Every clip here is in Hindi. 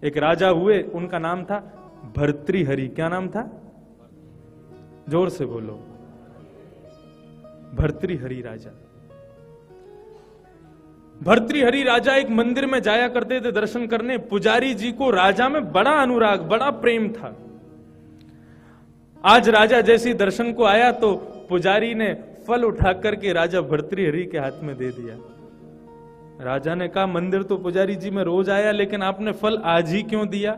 एक राजा हुए, उनका नाम था भर्तृहरि। क्या नाम था? जोर से बोलो। भर्तृहरि राजा। भर्तृहरि राजा एक मंदिर में जाया करते थे दर्शन करने। पुजारी जी को राजा में बड़ा अनुराग, बड़ा प्रेम था। आज राजा जैसी दर्शन को आया तो पुजारी ने फल उठा करके राजा भर्तृहरि के हाथ में दे दिया। राजा ने कहा, मंदिर तो पुजारी जी में रोज आया, लेकिन आपने फल आज ही क्यों दिया?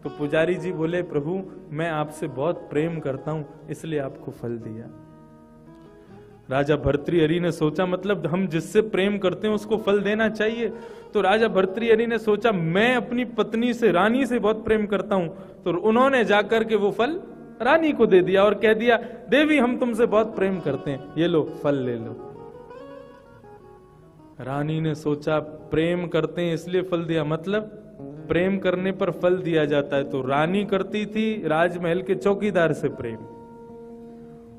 तो पुजारी जी बोले, प्रभु मैं आपसे बहुत प्रेम करता हूं, इसलिए आपको फल दिया। राजा भर्तृहरि ने सोचा, मतलब हम जिससे प्रेम करते हैं उसको फल देना चाहिए। तो राजा भर्तृहरि ने सोचा, मैं अपनी पत्नी से, रानी से बहुत प्रेम करता हूं। तो उन्होंने जाकर के वो फल रानी को दे दिया और कह दिया, देवी हम तुमसे बहुत प्रेम करते हैं, ये लो फल ले लो। रानी ने सोचा, प्रेम करते हैं इसलिए फल दिया, मतलब प्रेम करने पर फल दिया जाता है। तो रानी करती थी राजमहल के चौकीदार से प्रेम।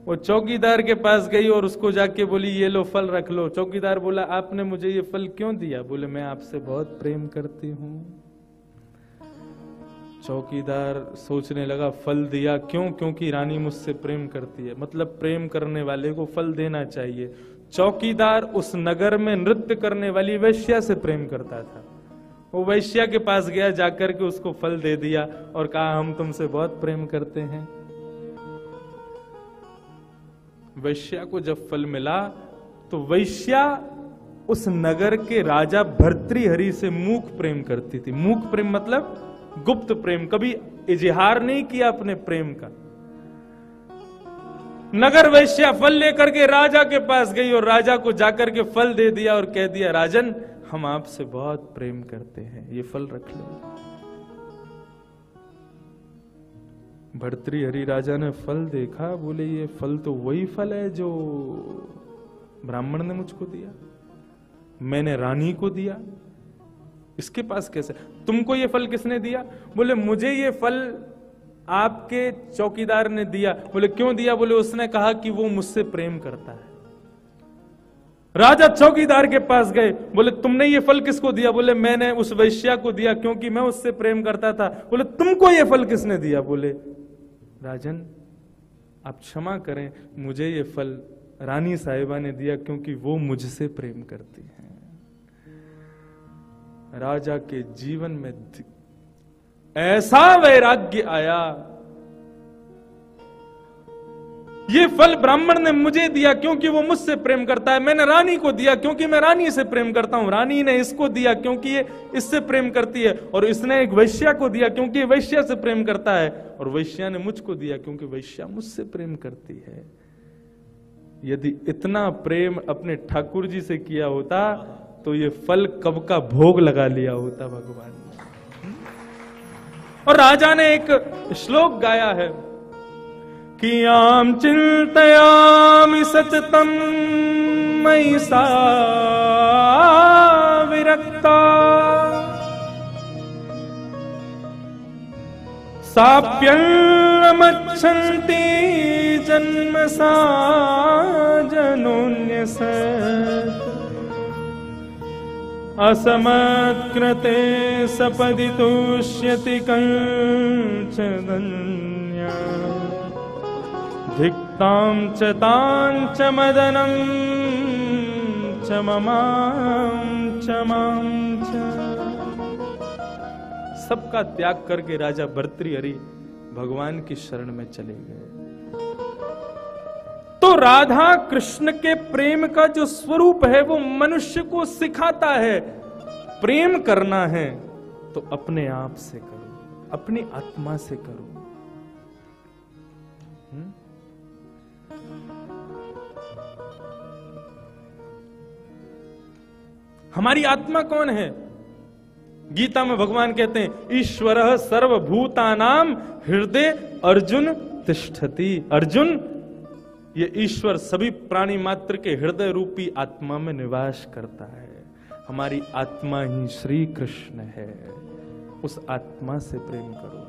वो चौकीदार के पास गई और उसको जाके बोली, ये लो फल रख लो। चौकीदार बोला, आपने मुझे ये फल क्यों दिया? बोले, मैं आपसे बहुत प्रेम करती हूं। चौकीदार सोचने लगा, फल दिया क्यों? क्योंकि रानी मुझसे प्रेम करती है, मतलब प्रेम करने वाले को फल देना चाहिए। चौकीदार उस नगर में नृत्य करने वाली वैश्या से प्रेम करता था। वो वैश्या के पास गया, जाकर के उसको फल दे दिया और कहा, हम तुमसे बहुत प्रेम करते हैं। वैश्या को जब फल मिला तो वैश्या उस नगर के राजा भर्तृहरि से मूक प्रेम करती थी। मूक प्रेम मतलब गुप्त प्रेम, कभी इजहार नहीं किया अपने प्रेम का। नगर वैश्या फल लेकर के राजा के पास गई और राजा को जाकर के फल दे दिया और कह दिया, राजन हम आपसे बहुत प्रेम करते हैं, ये फल रख लो। भर्तृहरि राजा ने फल देखा, बोले, ये फल तो वही फल है जो ब्राह्मण ने मुझको दिया, मैंने रानी को दिया, इसके पास कैसे? तुमको ये फल किसने दिया? बोले, मुझे ये फल आपके चौकीदार ने दिया। बोले, क्यों दिया? बोले, उसने कहा कि वो मुझसे प्रेम करता है। राजा चौकीदार के पास गए, बोले, तुमने ये फल किसको दिया? बोले, मैंने उस वैश्या को दिया, क्योंकि मैं उससे प्रेम करता था। बोले, तुमको ये फल किसने दिया? बोले, राजन आप क्षमा करें, मुझे ये फल रानी साहिबा ने दिया, क्योंकि वो मुझसे प्रेम करती है। राजा के जीवन में ऐसा वैराग्य आया, ये फल ब्राह्मण ने मुझे दिया क्योंकि वो मुझसे प्रेम करता है, मैंने रानी को दिया क्योंकि मैं रानी से प्रेम करता हूं, रानी ने इसको दिया क्योंकि ये इससे प्रेम करती है, और इसने एक वैश्या को दिया क्योंकि वैश्या से प्रेम करता है, और वैश्या ने मुझको दिया क्योंकि वैश्या मुझसे प्रेम करती है। यदि इतना प्रेम अपने ठाकुर जी से किया होता तो ये फल कब का भोग लगा लिया होता भगवान ने। और राजा ने एक श्लोक गाया है कि आम चिंतयामि सततम मयि सा विरक्ता साप्यन्नमच्छन्ति जन्म सा जनोन्यसत् असमत्कृते सपदि तुष्यति कंचदन्या धिक्तां च तां च मदनं च ममां च मां च। सबका त्याग करके राजा भर्तृहरि भगवान की शरण में चले गए। तो राधा कृष्ण के प्रेम का जो स्वरूप है वो मनुष्य को सिखाता है, प्रेम करना है तो अपने आप से करो, अपनी आत्मा से करो। हमारी आत्मा कौन है? गीता में भगवान कहते हैं, ईश्वरः सर्वभूतानां हृदय अर्जुन तिष्ठति। अर्जुन, ये ईश्वर सभी प्राणी मात्र के हृदय रूपी आत्मा में निवास करता है। हमारी आत्मा ही श्री कृष्ण है, उस आत्मा से प्रेम करो।